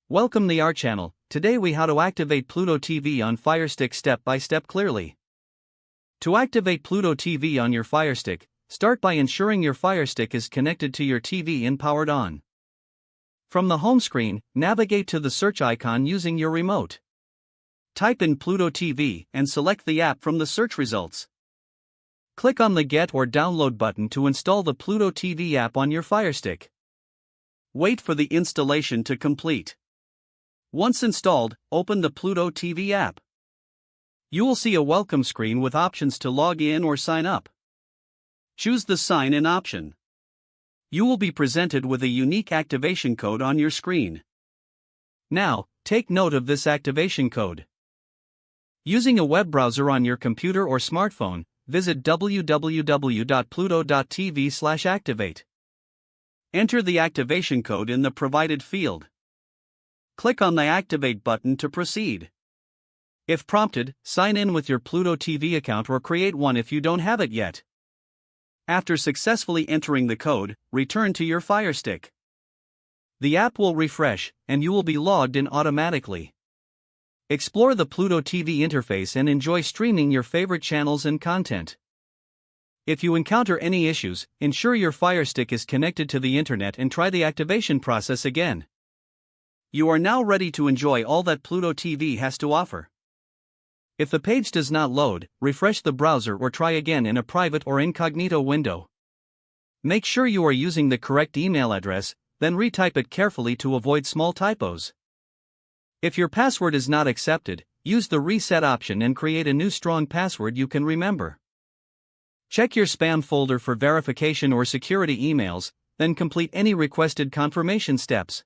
Welcome to our channel. Today we how to activate Pluto TV on Firestick step by step clearly. To activate Pluto TV on your Firestick, start by ensuring your Firestick is connected to your TV and powered on. From the home screen, navigate to the search icon using your remote. Type in Pluto TV and select the app from the search results. Click on the Get or Download button to install the Pluto TV app on your Firestick. Wait for the installation to complete. Once installed, open the Pluto TV app. You will see a welcome screen with options to log in or sign up. Choose the Sign In option. You will be presented with a unique activation code on your screen. Now, take note of this activation code. Using a web browser on your computer or smartphone, visit www.pluto.tv/activate. Enter the activation code in the provided field. Click on the Activate button to proceed. If prompted, sign in with your Pluto TV account or create one if you don't have it yet. After successfully entering the code, return to your Firestick. The app will refresh, and you will be logged in automatically. Explore the Pluto TV interface and enjoy streaming your favorite channels and content. If you encounter any issues, ensure your Firestick is connected to the internet and try the activation process again. You are now ready to enjoy all that Pluto TV has to offer. If the page does not load, refresh the browser or try again in a private or incognito window. Make sure you are using the correct email address, then retype it carefully to avoid small typos. If your password is not accepted, use the reset option and create a new strong password you can remember. Check your spam folder for verification or security emails, then complete any requested confirmation steps.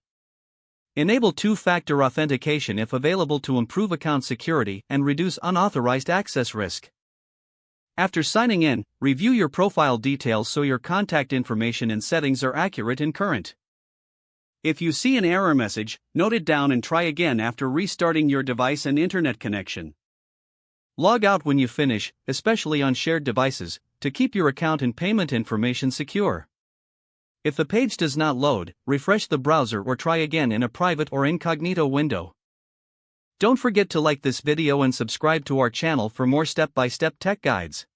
Enable two-factor authentication if available to improve account security and reduce unauthorized access risk. After signing in, review your profile details so your contact information and settings are accurate and current. If you see an error message, note it down and try again after restarting your device and internet connection. Log out when you finish, especially on shared devices, to keep your account and payment information secure. If the page does not load, refresh the browser or try again in a private or incognito window. Don't forget to like this video and subscribe to our channel for more step-by-step tech guides.